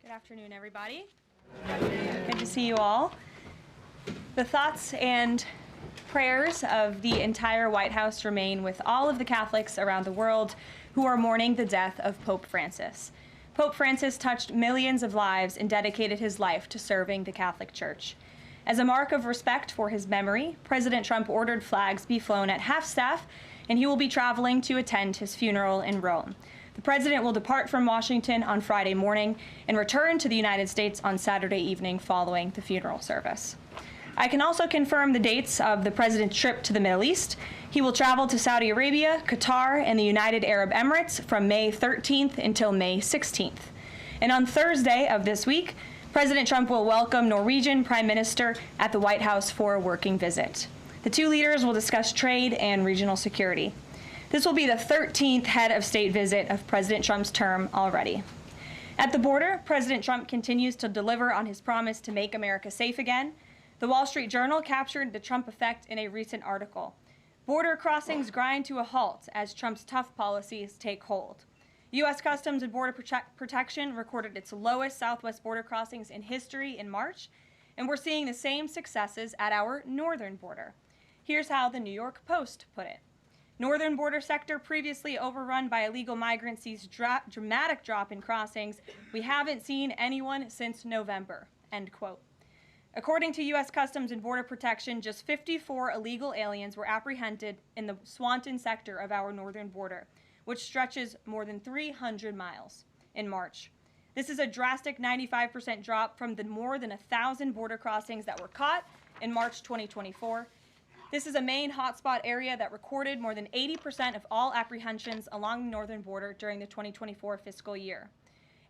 Good afternoon, everybody. Good to see you all. The thoughts and prayers of the entire White House remain with all of the Catholics around the world who are mourning the death of Pope Francis. Pope Francis touched millions of lives and dedicated his life to serving the Catholic Church. As a mark of respect for his memory, President Trump ordered flags be flown at half-staff, and he will be traveling to attend his funeral in Rome. The president will depart from Washington on Friday morning and return to the United States on Saturday evening following the funeral service. I can also confirm the dates of the president's trip to the Middle East. He will travel to Saudi Arabia, Qatar, and the United Arab Emirates from May 13th until May 16th. And on Thursday of this week, President Trump will welcome Norwegian Prime Minister at the White House for a working visit. The two leaders will discuss trade and regional security. This will be the 13th head of state visit of President Trump's term already. At the border, President Trump continues to deliver on his promise to make America safe again. The Wall Street Journal captured the Trump effect in a recent article. Border crossings grind to a halt as Trump's tough policies take hold. U.S. Customs and Border Protection recorded its lowest southwest border crossings in history in March, and we're seeing the same successes at our northern border. Here's how the New York Post put it. Northern border sector previously overrun by illegal migrants sees dramatic drop in crossings. We haven't seen anyone since November, end quote. According to U.S. Customs and Border Protection, just 54 illegal aliens were apprehended in the Swanton sector of our northern border, which stretches more than 300 miles in March. This is a drastic 95% drop from the more than 1,000 border crossings that were caught in March 2024. This is a main hotspot area that recorded more than 80% of all apprehensions along the northern border during the 2024 fiscal year.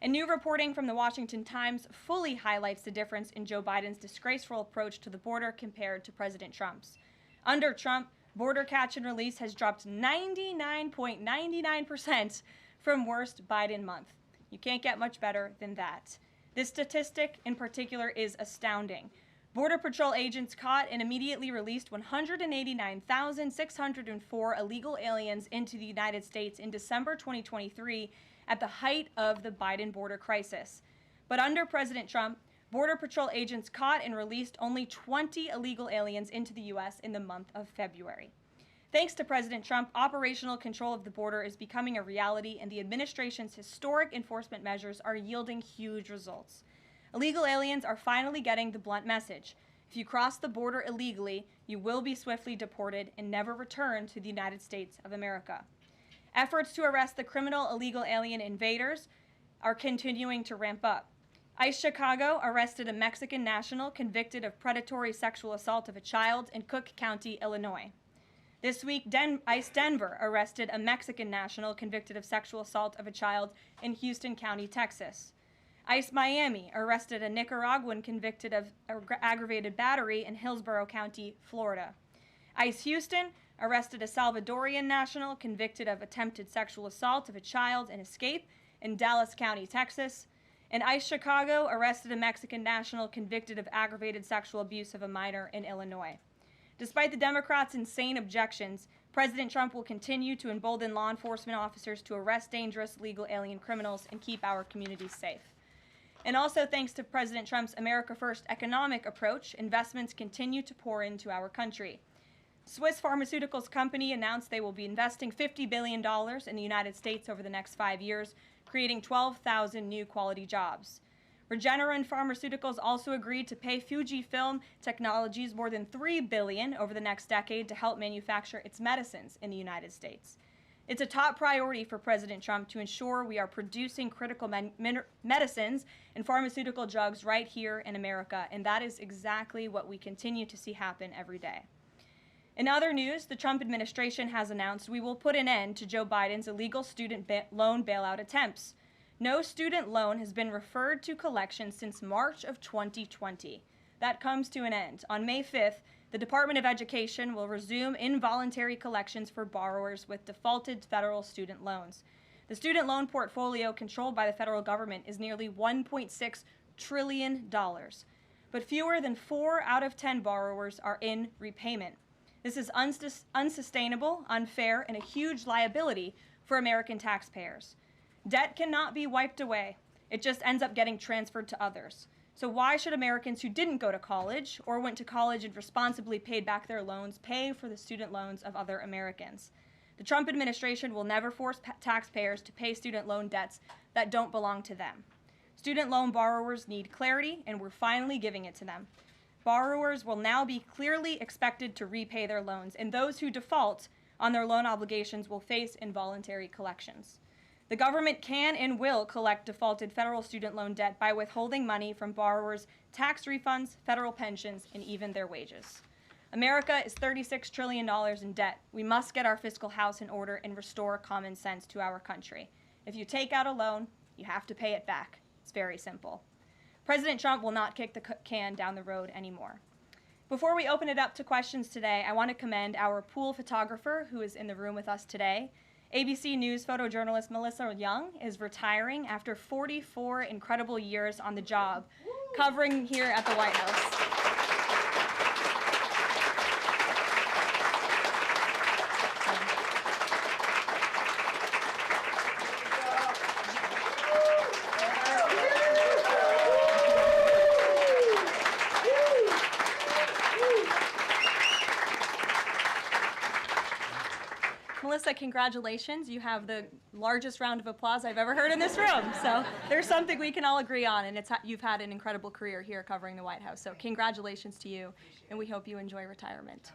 And new reporting from the Washington Times fully highlights the difference in Joe Biden's disgraceful approach to the border compared to President Trump's. Under Trump, border catch and release has dropped 99.99% from worst Biden month. You can't get much better than that. This statistic in particular is astounding. Border Patrol agents caught and immediately released 189,604 illegal aliens into the United States in December 2023 at the height of the Biden border crisis. But under President Trump, Border Patrol agents caught and released only 20 illegal aliens into the U.S. in the month of February. Thanks to President Trump, operational control of the border is becoming a reality, and the administration's historic enforcement measures are yielding huge results. Illegal aliens are finally getting the blunt message. If you cross the border illegally, you will be swiftly deported and never return to the United States of America. Efforts to arrest the criminal illegal alien invaders are continuing to ramp up. ICE Chicago arrested a Mexican national convicted of predatory sexual assault of a child in Cook County, Illinois. This week, ICE Denver arrested a Mexican national convicted of sexual assault of a child in Houston County, Texas. ICE Miami arrested a Nicaraguan convicted of aggravated battery in Hillsborough County, Florida. ICE Houston arrested a Salvadorian national convicted of attempted sexual assault of a child in Escape in Dallas County, Texas. And ICE Chicago arrested a Mexican national convicted of aggravated sexual abuse of a minor in Illinois. Despite the Democrats' insane objections, President Trump will continue to embolden law enforcement officers to arrest dangerous legal alien criminals and keep our communities safe. And also thanks to President Trump's America First economic approach, investments continue to pour into our country. Swiss pharmaceuticals company announced they will be investing $50 billion in the United States over the next 5 years, creating 12,000 new quality jobs. Regeneron Pharmaceuticals also agreed to pay Fujifilm Technologies more than $3 billion over the next decade to help manufacture its medicines in the United States. It's a top priority for President Trump to ensure we are producing critical medicines and pharmaceutical drugs right here in America, and that is exactly what we continue to see happen every day. In other news, the Trump administration has announced we will put an end to Joe Biden's illegal student loan bailout attempts. No student loan has been referred to collection since March of 2020. That comes to an end. On May 5th, the Department of Education will resume involuntary collections for borrowers with defaulted federal student loans. The student loan portfolio controlled by the federal government is nearly $1.6 trillion, but fewer than 4 out of 10 borrowers are in repayment. This is unsustainable, unfair, and a huge liability for American taxpayers. Debt cannot be wiped away. It just ends up getting transferred to others. So why should Americans who didn't go to college or went to college and responsibly paid back their loans pay for the student loans of other Americans? The Trump administration will never force taxpayers to pay student loan debts that don't belong to them. Student loan borrowers need clarity, and we're finally giving it to them. Borrowers will now be clearly expected to repay their loans, and those who default on their loan obligations will face involuntary collections. The government can and will collect defaulted federal student loan debt by withholding money from borrowers' tax refunds, federal pensions, and even their wages. America is $36 trillion in debt. We must get our fiscal house in order and restore common sense to our country. If you take out a loan, you have to pay it back. It's very simple. President Trump will not kick the can down the road anymore. Before we open it up to questions today, I want to commend our pool photographer who is in the room with us today. ABC News photojournalist Melissa Young is retiring after 44 incredible years on the job, covering here at the White House. Melissa, congratulations. You have the largest round of applause I've ever heard in this room. So there's something we can all agree on, and you've had an incredible career here covering the White House. So congratulations to you, and we hope you enjoy retirement.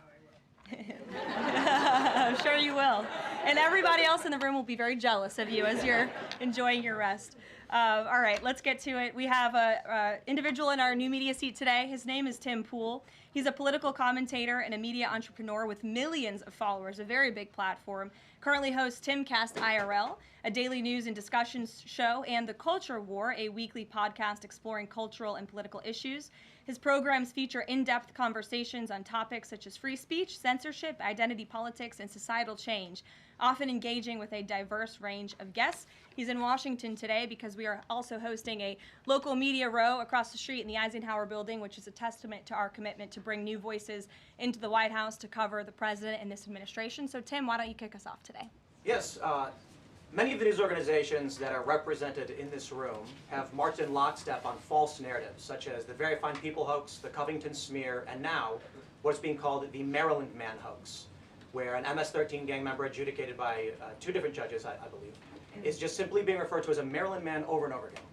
I'm sure you will. And everybody else in the room will be very jealous of you as you're enjoying your rest. All right, let's get to it. We have an individual in our new media seat today. His name is Tim Pool. He's a political commentator and a media entrepreneur with millions of followers, a very big platform. Currently hosts Timcast IRL, a daily news and discussions show, and The Culture War, a weekly podcast exploring cultural and political issues. His programs feature in-depth conversations on topics such as free speech, censorship, identity politics, and societal change, often engaging with a diverse range of guests. He's in Washington today because we are also hosting a local media row across the street in the Eisenhower Building, which is a testament to our commitment to bring new voices into the White House to cover the president and this administration. So, Tim, why don't you kick us off today? Yes. Many of the news organizations that are represented in this room have marched in lockstep on false narratives, such as the Very Fine People hoax, the Covington smear, and now what's being called the Maryland Man hoax, where an MS-13 gang member adjudicated by two different judges, I believe, is just simply being referred to as a Maryland man over and over again.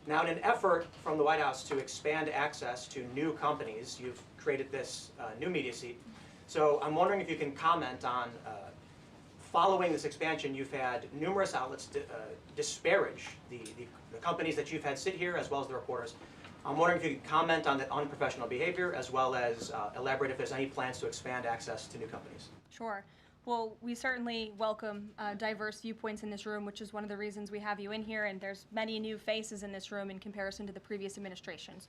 Now, in an effort from the White House to expand access to new companies, you've created this new media seat. So I'm wondering if you can comment on following this expansion, you've had numerous outlets disparage the companies that you've had sit here, as well as the reporters. I'm wondering if you could comment on the unprofessional behavior, as well as elaborate if there's any plans to expand access to new companies. Sure. Well, we certainly welcome diverse viewpoints in this room, which is one of the reasons we have you in here, and there's many new faces in this room in comparison to the previous administrations.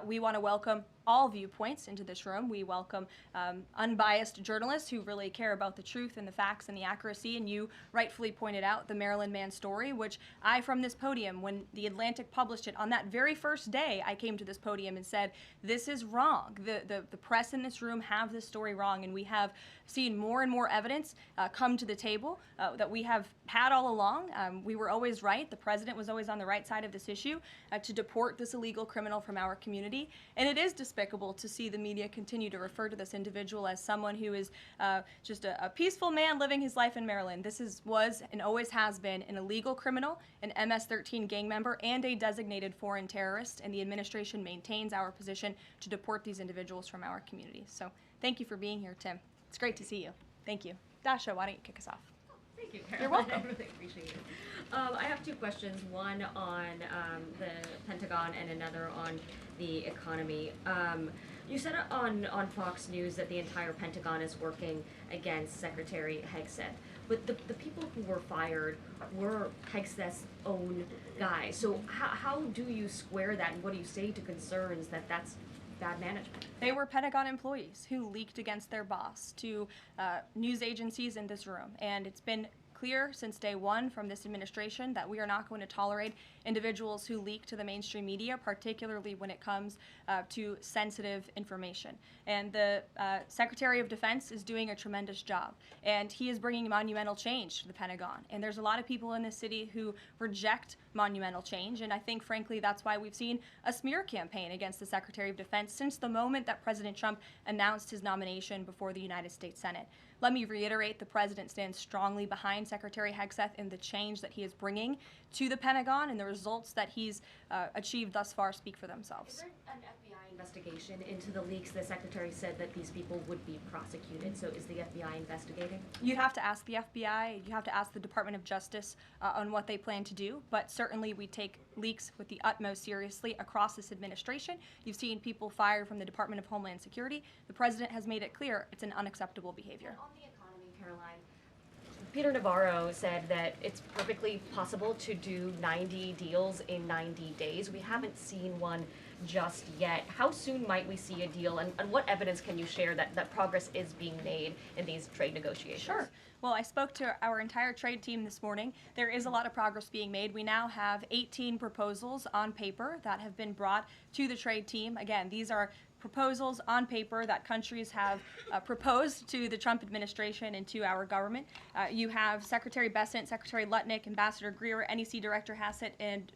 We want to welcome all viewpoints into this room. We welcome unbiased journalists who really care about the truth and the facts and the accuracy, and you rightfully pointed out the Maryland Man story, which I, from this podium, when The Atlantic published it, on that very first day, I came to this podium and said, this is wrong. The press in this room have this story wrong, and we have seen more and more evidence come to the table that we have had all along. We were always right. The president was always on the right side of this issue to deport this illegal criminal from our community. And it is despicable to see the media continue to refer to this individual as someone who is just a peaceful man living his life in Maryland. This was and always has been an illegal criminal, an MS-13 gang member, and a designated foreign terrorist. And the administration maintains our position to deport these individuals from our communities. So thank you for being here, Tim. It's great to see you. Thank you. Dasha, why don't you kick us off? Thank you, Karoline. You're welcome. I really appreciate it. I have two questions, one on the Pentagon and another on the economy. You said on Fox News that the entire Pentagon is working against Secretary Hegseth, but the people who were fired were Hegseth's own guys. So how do you square that, and what do you say to concerns that that's bad management? They were Pentagon employees who leaked against their boss to news agencies in this room, and it's been clear since day one from this administration that we are not going to tolerate individuals who leak to the mainstream media, particularly when it comes to sensitive information. And the Secretary of Defense is doing a tremendous job, and he is bringing monumental change to the Pentagon. And there's a lot of people in this city who reject monumental change, and I think, frankly, that's why we've seen a smear campaign against the Secretary of Defense since the moment that President Trump announced his nomination before the United States Senate. Let me reiterate, the President stands strongly behind Secretary Hegseth in the change that he is bringing to the Pentagon, and the results that he's achieved thus far speak for themselves. Is there an FBI investigation into the leaks? The Secretary said that these people would be prosecuted, so is the FBI investigating? You'd have to ask the FBI, you have to ask the Department of Justice on what they plan to do, but certainly we take leaks with the utmost seriously across this administration. You've seen people fired from the Department of Homeland Security. The President has made it clear it's an unacceptable behavior. And on the economy, Caroline, Peter Navarro said that it's perfectly possible to do 90 deals in 90 days. We haven't seen one just yet. How soon might we see a deal, and what evidence can you share that progress is being made in these trade negotiations? Sure. Well, I spoke to our entire trade team this morning. There is a lot of progress being made. We now have 18 proposals on paper that have been brought to the trade team. Again, these are proposals on paper that countries have proposed to the Trump administration and to our government. You have Secretary Bessent, Secretary Lutnick, Ambassador Greer, NEC Director Hassett, and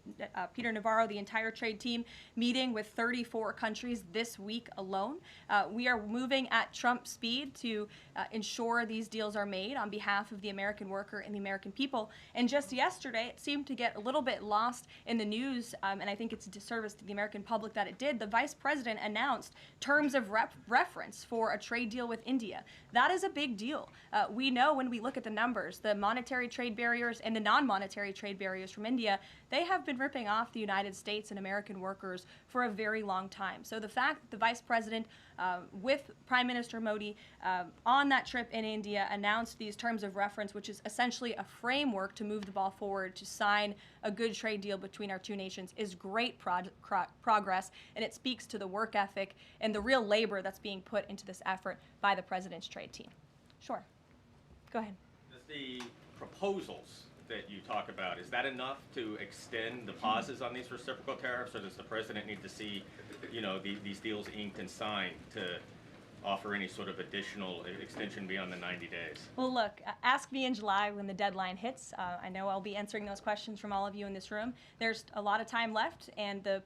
Peter Navarro, the entire trade team, meeting with 34 countries this week alone. We are moving at Trump speed to ensure these deals are made on behalf of the American worker and the American people. And just yesterday, it seemed to get a little bit lost in the news, and I think it's a disservice to the American public that it did. The Vice President announced terms of reference for a trade deal with India. That is a big deal. We know when we look at the numbers, the monetary trade barriers and the non-monetary trade barriers from India, they have been ripping off the United States and American workers for a very long time. So the fact that the Vice President with Prime Minister Modi on that trip in India announced these terms of reference, which is essentially a framework to move the ball forward to sign a good trade deal between our two nations, is great progress, and it speaks to the work ethic and the real labor that's being put into this effort by the President's trade team. Sure. Go ahead. The proposals that you talk about, is that enough to extend the pauses on these reciprocal tariffs, or does the President need to see, these deals inked and signed to offer any sort of additional extension beyond the 90 days? Well, look, ask me in July when the deadline hits. I know I'll be answering those questions from all of you in this room. There's a lot of time left, and the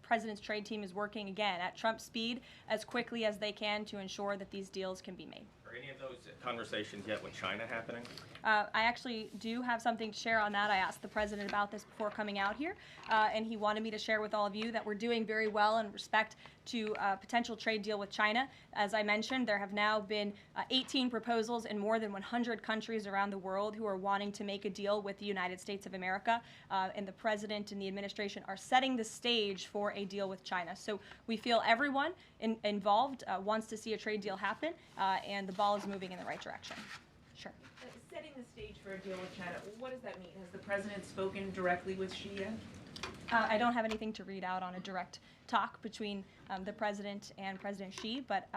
President's trade team is working, again, at Trump speed as quickly as they can to ensure that these deals can be made. Are any of those conversations yet with China happening? I actually do have something to share on that. I asked the President about this before coming out here, and he wanted me to share with all of you that we're doing very well in respect to a potential trade deal with China. As I mentioned, there have now been 18 proposals in more than 100 countries around the world who are wanting to make a deal with the United States of America, and the President and the administration are setting the stage for a deal with China. So we feel everyone involved wants to see a trade deal happen, and the ball is moving in the right direction. Sure. Setting the stage for a deal with China, what does that mean? Has the President spoken directly with Xi yet? I don't have anything to read out on a direct talk between the President and President Xi, but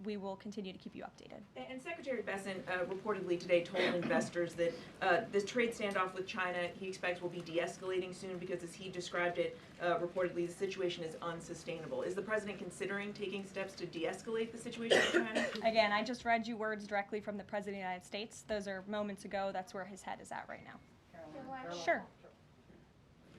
we will continue to keep you updated. And Secretary Bessent reportedly today told investors that this trade standoff with China he expects will be de-escalating soon because, as he described it, reportedly the situation is unsustainable. Is the President considering taking steps to de-escalate the situation with China? Again, I just read you words directly from the President of the United States. Those are moments ago. That's where his head is at right now. Caroline. Sure.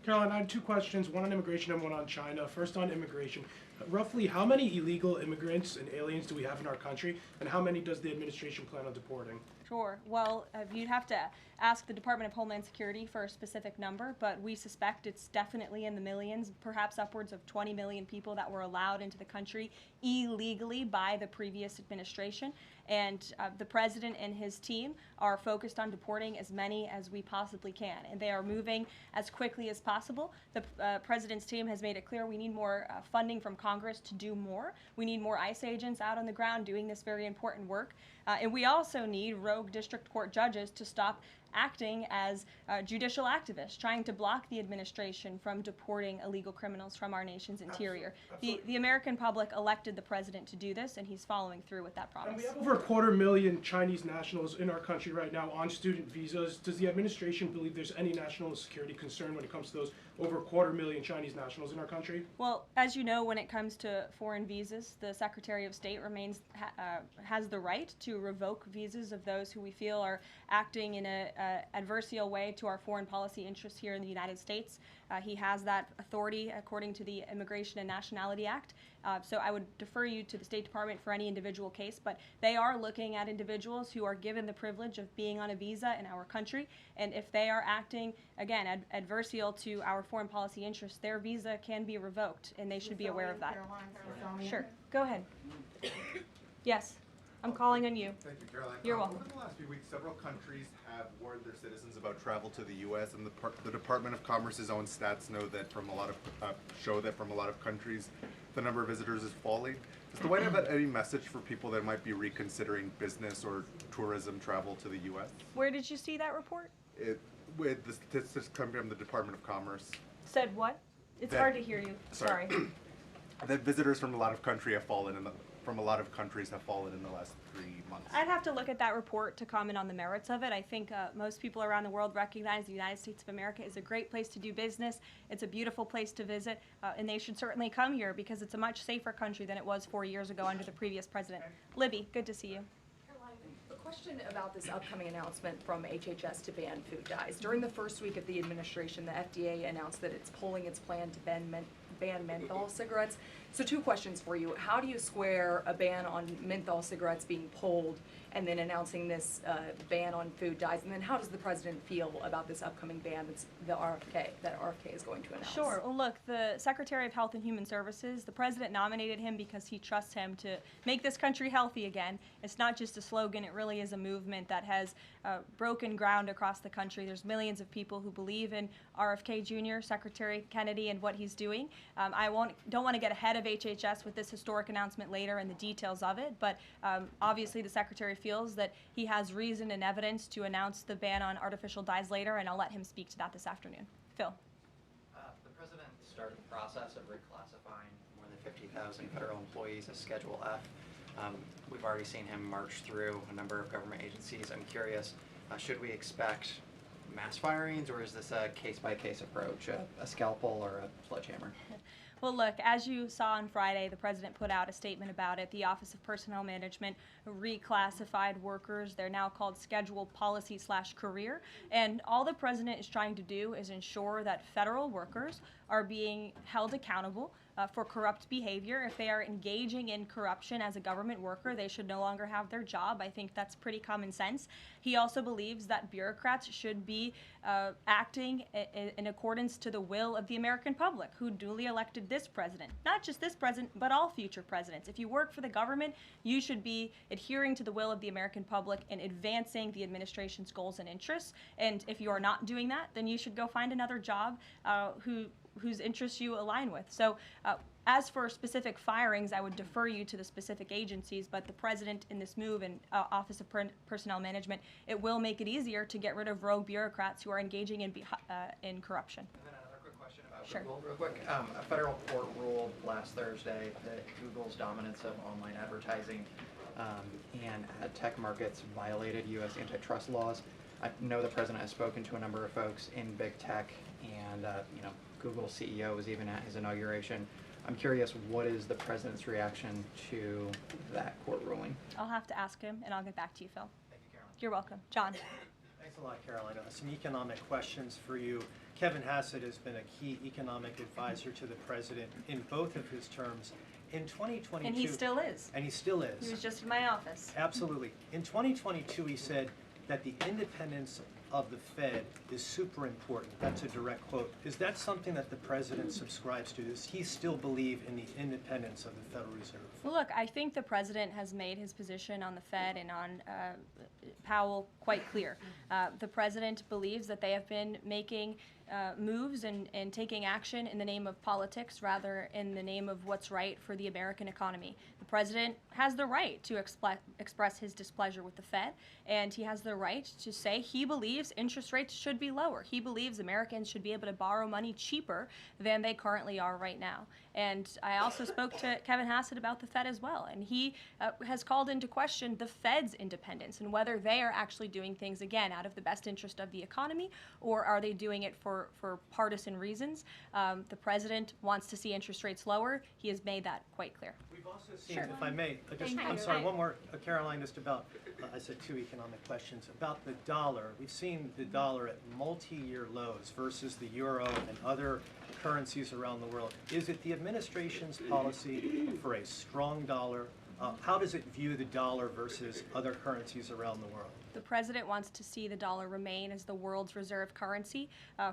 Caroline, I had two questions, one on immigration and one on China. First on immigration. Roughly how many illegal immigrants and aliens do we have in our country, and how many does the administration plan on deporting? Sure. Well, you'd have to ask the Department of Homeland Security for a specific number, but we suspect it's definitely in the millions, perhaps upwards of 20 million people that were allowed into the country illegally by the previous administration. And the President and his team are focused on deporting as many as we possibly can, and they are moving as quickly as possible. The President's team has made it clear we need more funding from Congress to do more. We need more ICE agents out on the ground doing this very important work. And we also need rogue district court judges to stop acting as judicial activists, trying to block the administration from deporting illegal criminals from our nation's interior. Absolutely. The American public elected the president to do this, and he's following through with that And promise. we have over 250,000 Chinese nationals in our country right now on student visas. Does the administration believe there's any national security concern when it comes to those over 250,000 Chinese nationals in our country? Well, as you know, when it comes to foreign visas, the Secretary of State has the right to revoke visas of those who we feel are acting in a adversarial way to our foreign policy interests here in the United States. He has that authority according to the Immigration and Nationality Act. So I would defer you to the State Department for any individual case, but they are looking at individuals who are given the privilege of being on a visa in our country, and if they are acting, again, adversarial to our foreign policy interests, their visa can be revoked, and they should be aware of that. Sure, go ahead. Yes, I'm calling on you. Thank you, Caroline. You're welcome. Over the last few weeks, several countries have warned their citizens about travel to the U.S., and the Department of Commerce's own stats know that show that from a lot of countries, the number of visitors is falling. Does the White House have any message for people that might be reconsidering business or tourism travel to the U.S.? Where did you see that report? With the statistics coming from the Department of Commerce, Said what? It's That- hard to hear you. sorry. Sorry. that visitors from a lot of countries have fallen in the last 3 months. I'd have to look at that report to comment on the merits of it. I think most people around the world recognize the United States of America is a great place to do business. It's a beautiful place to visit, and they should certainly come here because it's a much safer country than it was 4 years ago under the previous president. Libby, good to see you. A question about this upcoming announcement from HHS to ban food dyes. During the first week of the administration, the FDA announced that it's pulling its plan to ban menthol cigarettes. So 2 questions for you. How do you square a ban on menthol cigarettes being pulled and then announcing this ban on food dyes? And then how does the president feel about this upcoming ban that RFK is going to announce? Sure. Well, look, the Secretary of Health and Human Services, the president nominated him because he trusts him to make this country healthy again. It's not just a slogan, it really is a movement that has broken ground across the country. There's millions of people who believe in RFK Jr., Secretary Kennedy, and what he's doing. I don't want to get ahead of HHS with this historic announcement later and the details of it, but obviously the Secretary feels that he has reason and evidence to announce the ban on artificial dyes later, and I'll let him speak to that this afternoon. Phil. The president started the process of reclassifying more than 50,000 federal employees as Schedule F. We've already seen him march through a number of government agencies. I'm curious, should we expect mass firings, or is this a case-by-case approach, a scalpel or a sledgehammer? Well, look, as you saw on Friday, the president put out a statement about it. The Office of Personnel Management reclassified workers. They're now called scheduled policy/career. And all the president is trying to do is ensure that federal workers are being held accountable for corrupt behavior. If they are engaging in corruption as a government worker, they should no longer have their job. I think that's pretty common sense. He also believes that bureaucrats should be acting in accordance to the will of the American public, who duly elected this president. Not just this president, but all future presidents. If you work for the government, you should be adhering to the will of the American public and advancing the administration's goals and interests. And if you are not doing that, then you should go find another job whose interests you align with. So as for specific firings, I would defer you to the specific agencies, but the president in this move and Office of Personnel Management, it will make it easier to get rid of rogue bureaucrats who are engaging in corruption. And then another quick question about Sure. Google, real quick. A federal court ruled last Thursday that Google's dominance of online advertising and ad tech markets violated U.S. antitrust laws. I know the president has spoken to a number of folks in big tech, and Google's CEO was even at his inauguration. I'm curious, what is the president's reaction to that court ruling? I'll have to ask him, and I'll get back to you, Phil. Thank you, Caroline. You're welcome. John. Thanks a lot, Caroline. Some economic questions for you. Kevin Hassett has been a key economic advisor to the president in both of his terms. In 2022... And he still is. And he still is. He was just in my office. Absolutely. In 2022, he said that the independence of the Fed is super important. That's a direct quote. Is that something that the president subscribes to? Does he still believe in the independence of the Federal Reserve? Well, look, I think the president has made his position on the Fed and on Powell quite clear. The president believes that they have been making moves and taking action in the name of politics rather in the name of what's right for the American economy. The president has the right to express his displeasure with the Fed, and he has the right to say he believes interest rates should be lower. He believes Americans should be able to borrow money cheaper than they currently are right now. And I also spoke to Kevin Hassett about the Fed as well, and he has called into question the Fed's independence and whether they are actually doing things, again, out of the best interest of the economy, or are they doing it for partisan reasons. The president wants to see interest rates lower. He has made that quite clear. We've also seen, Sure. if I may, I'm sorry, one more, Caroline, just about, I said 2 economic questions, about the dollar. We've seen the dollar at multi-year lows versus the euro and other currencies around the world. Is it the administration's policy for a strong dollar? How does it view the dollar versus other currencies around the world? The president wants to see the dollar remain as the world's reserve currency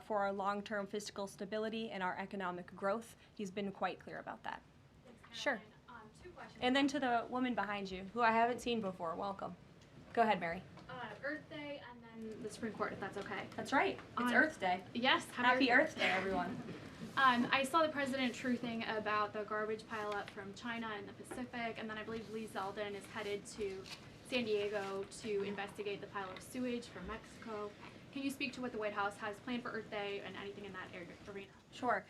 for our long-term fiscal stability and our economic growth. He's been quite clear about that. Sure. 2 questions. And then to the woman behind you, who I haven't seen before, welcome. Go ahead, Mary. Earth Day and then the Supreme Court, if that's okay. That's right. It's Earth Day. Yes. Happy Earth Day, everyone. I saw the president truthing about the garbage pileup from China in the Pacific, and then I believe Lee Zeldin is headed to San Diego to investigate the pile of sewage from Mexico. Can you speak to what the White House has planned for Earth Day and anything in that arena? Sure.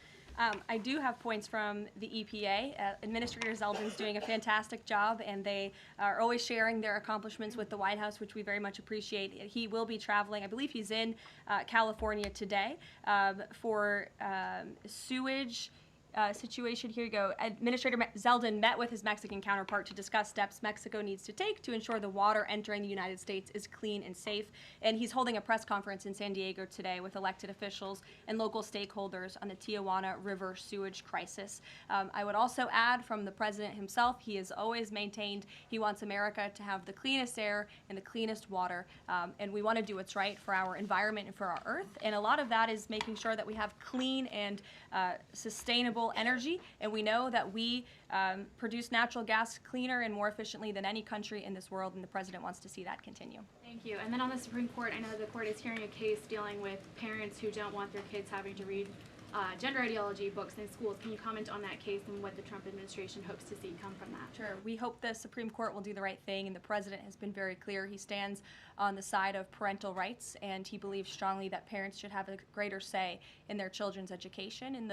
I do have points from the EPA. Administrator Zeldin's doing a fantastic job, and they are always sharing their accomplishments with the White House, which we very much appreciate. He will be traveling, I believe he's in California today, for sewage situation. Here you go. Administrator Zeldin met with his Mexican counterpart to discuss steps Mexico needs to take to ensure the water entering the United States is clean and safe. And he's holding a press conference in San Diego today with elected officials and local stakeholders on the Tijuana River sewage crisis. I would also add from the president himself, he has always maintained he wants America to have the cleanest air and the cleanest water. And we want to do what's right for our environment and for our earth. And a lot of that is making sure that we have clean and sustainable energy, and we know that we produce natural gas cleaner and more efficiently than any country in this world, and the president wants to see that continue. Thank you. And then on the Supreme Court, I know the court is hearing a case dealing with parents who don't want their kids having to read gender ideology books in schools. Can you comment on that case and what the Trump administration hopes to see come from that? Sure. We hope the Supreme Court will do the right thing, and the president has been very clear. He stands on the side of parental rights, and he believes strongly that parents should have a greater say in their children's education and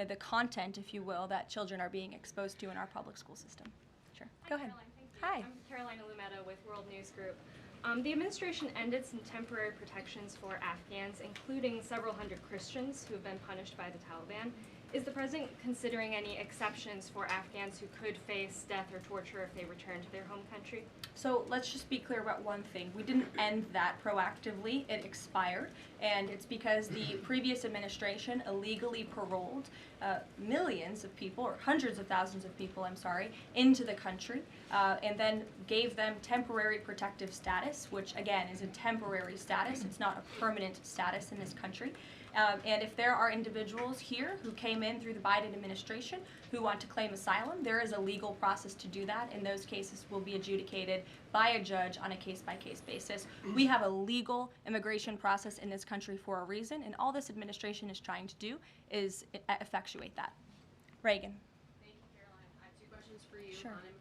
the content, if you will, that children are being exposed to in our public school system. Sure. Go ahead. Caroline, thank you. Hi. I'm Karoline Leavitt with World News Group. The administration ended some temporary protections for Afghans, including several hundred Christians who have been punished by the Taliban. Is the president considering any exceptions for Afghans who could face death or torture if they return to their home country? So let's just be clear about one thing. We didn't end that proactively. It expired, and it's because the previous administration illegally paroled millions of people, or hundreds of thousands of people, I'm sorry, into the country, and then gave them temporary protective status, which again is a temporary status. It's not a permanent status in this country. And if there are individuals here who came in through the Biden administration who want to claim asylum, there is a legal process to do that, and those cases will be adjudicated by a judge on a case-by-case basis. We have a legal immigration process in this country for a reason, and all this administration is trying to do is effectuate that. Reagan. Thank you, Caroline. I have 2 questions for you Sure. on immigration.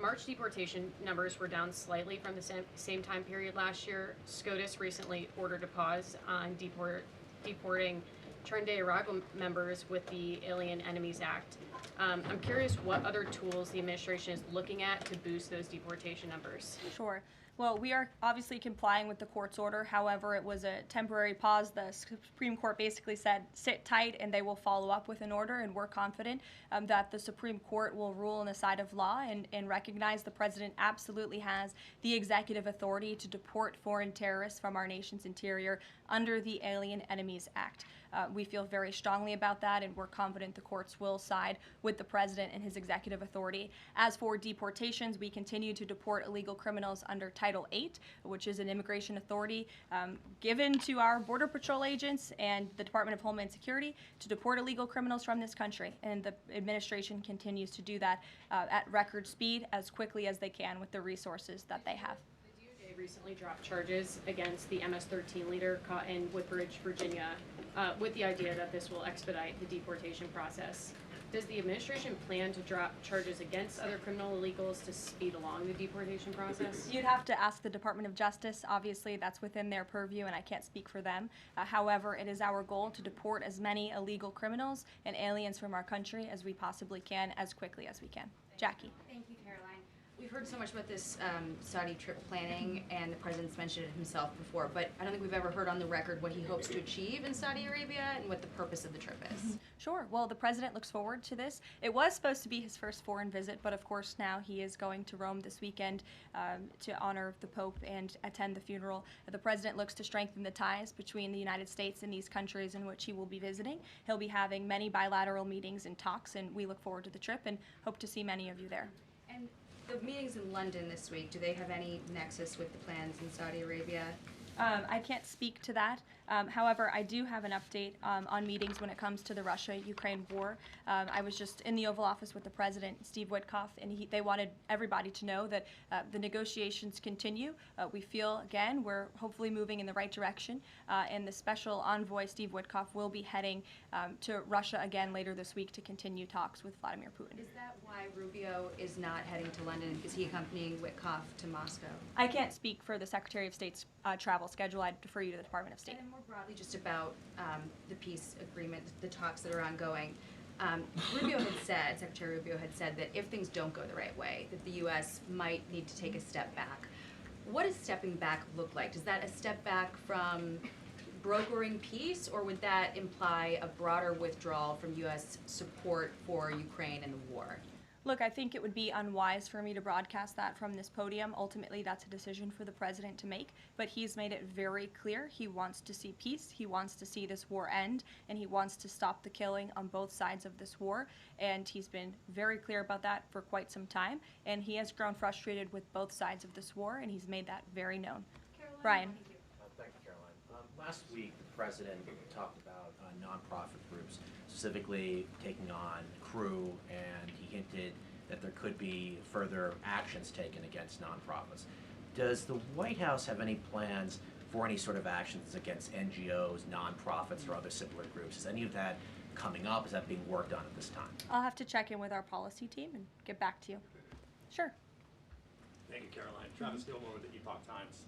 March deportation numbers were down slightly from the same time period last year. SCOTUS recently ordered a pause on deporting Trinidad and Tobago members with the Alien Enemies Act. I'm curious what other tools the administration is looking at to boost those deportation numbers. Sure. Well, we are obviously complying with the court's order. However, it was a temporary pause. The Supreme Court basically said, sit tight, and they will follow up with an order, and we're confident that the Supreme Court will rule on the side of law and recognize the president absolutely has the executive authority to deport foreign terrorists from our nation's interior under the Alien Enemies Act. We feel very strongly about that, and we're confident the courts will side with the president and his executive authority. As for deportations, we continue to deport illegal criminals under Title VIII, which is an immigration authority given to our Border Patrol agents and the Department of Homeland Security to deport illegal criminals from this country. And the administration continues to do that at record speed as quickly as they can with the resources that they have. The DOJ recently dropped charges against the MS-13 leader caught in Woodbridge, Virginia, with the idea that this will expedite the deportation process. Does the administration plan to drop charges against other criminal illegals to speed along the deportation process? You'd have to ask the Department of Justice. Obviously, that's within their purview, and I can't speak for them. However, it is our goal to deport as many illegal criminals and aliens from our country as we possibly can, as quickly as we can. Jackie. Thank you, Caroline. We've heard so much about this Saudi trip planning, and the president's mentioned it himself before, but I don't think we've ever heard on the record what he hopes to achieve in Saudi Arabia and what the purpose of the trip is. Sure. Well, the president looks forward to this. It was supposed to be his first foreign visit, but of course now he is going to Rome this weekend to honor the Pope and attend the funeral. The president looks to strengthen the ties between the United States and these countries in which he will be visiting. He'll be having many bilateral meetings and talks, and we look forward to the trip and hope to see many of you there. And the meetings in London this week, do they have any nexus with the plans in Saudi Arabia? I can't speak to that. However, I do have an update on meetings when it comes to the Russia-Ukraine war. I was just in the Oval Office with the President, Steve Witkoff, and they wanted everybody to know that the negotiations continue. We feel, again, we're hopefully moving in the right direction, and the special envoy, Steve Witkoff, will be heading to Russia again later this week to continue talks with Vladimir Putin. Is that why Rubio is not heading to London? Is he accompanying Witkoff to Moscow? I can't speak for the Secretary of State's travel schedule. I'd defer you to the Department of State. And more broadly, just about the peace agreement, the talks that are ongoing. Rubio had said, Secretary Rubio had said that if things don't go the right way, that the U.S. might need to take a step back. What does stepping back look like? Is that a step back from brokering peace, or would that imply a broader withdrawal from U.S. support for Ukraine and the war? Look, I think it would be unwise for me to broadcast that from this podium. Ultimately, that's a decision for the president to make, but he's made it very clear he wants to see peace, he wants to see this war end, and he wants to stop the killing on both sides of this war, and he's been very clear about that for quite some time, and he has grown frustrated with both sides of this war, and he's made that very known. Caroline, Brian. Thank you, Caroline. Last week, the president talked about nonprofit groups, specifically taking on crew, and he hinted that there could be further actions taken against nonprofits. Does the White House have any plans for any sort of actions against NGOs, nonprofits, or other similar groups? Is any of that coming up? Is that being worked on at this time? I'll have to check in with our policy team and get back to you. Sure. Thank you, Caroline. Travis Gilmore with the Epoch Times.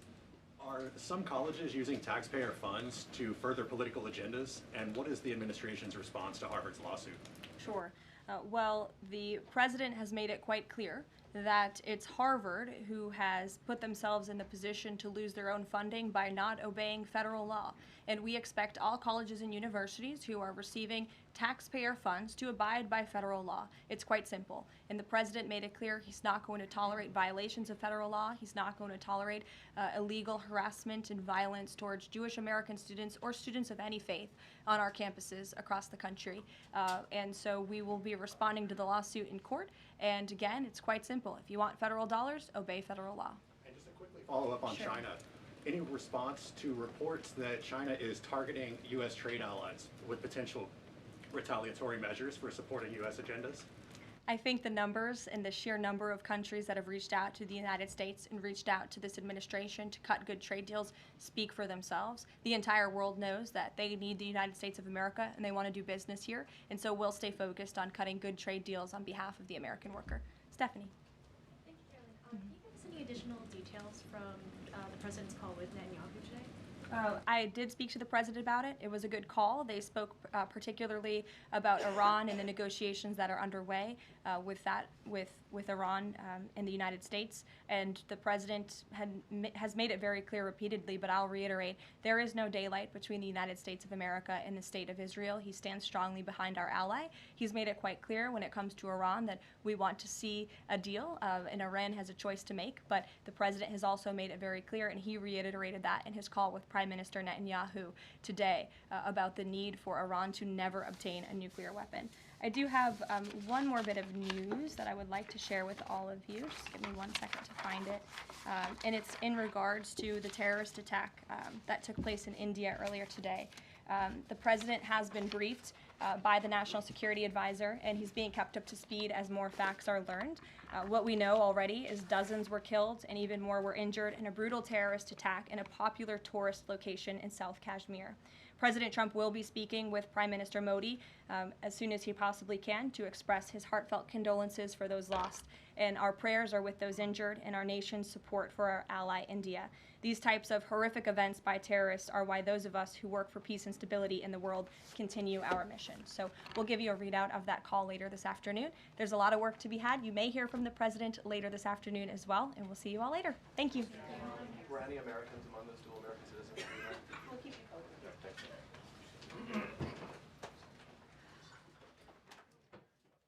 Are some colleges using taxpayer funds to further political agendas? And what is the administration's response to Harvard's lawsuit? Sure. Well, the president has made it quite clear that it's Harvard who has put themselves in the position to lose their own funding by not obeying federal law. And we expect all colleges and universities who are receiving taxpayer funds to abide by federal law. It's quite simple. And the president made it clear he's not going to tolerate violations of federal law. He's not going to tolerate illegal harassment and violence towards Jewish American students or students of any faith on our campuses across the country. And so we will be responding to the lawsuit in court. And again, it's quite simple. If you want federal dollars, obey federal law. And just a quickly follow up on China. Any response to reports that China is targeting U.S. trade allies with potential retaliatory measures for supporting U.S. agendas? I think the numbers and the sheer number of countries that have reached out to the United States and reached out to this administration to cut good trade deals speak for themselves. The entire world knows that they need the United States of America and they want to do business here, and so we'll stay focused on cutting good trade deals on behalf of the American worker. Stephanie. Thank you, Caroline. Can you give us any additional details from the president's call with Netanyahu today? I did speak to the president about it. It was a good call. They spoke particularly about Iran and the negotiations that are underway with Iran and the United States. And the president has made it very clear repeatedly, but I'll reiterate, there is no daylight between the United States of America and the state of Israel. He stands strongly behind our ally. He's made it quite clear when it comes to Iran that we want to see a deal, and Iran has a choice to make. But the president has also made it very clear, and he reiterated that in his call with Prime Minister Netanyahu today about the need for Iran to never obtain a nuclear weapon. I do have one more bit of news that I would like to share with all of you. Just give me 1 second to find it. And it's in regards to the terrorist attack that took place in India earlier today. The president has been briefed by the National Security Advisor, and he's being kept up to speed as more facts are learned. What we know already is dozens were killed and even more were injured in a brutal terrorist attack in a popular tourist location in South Kashmir. President Trump will be speaking with Prime Minister Modi as soon as he possibly can to express his heartfelt condolences for those lost. And our prayers are with those injured and our nation's support for our ally, India. These types of horrific events by terrorists are why those of us who work for peace and stability in the world continue our mission. So we'll give you a readout of that call later this afternoon. There's a lot of work to be had. You may hear from the president later this afternoon as well, and we'll see you all later. Thank you. Were any Americans among those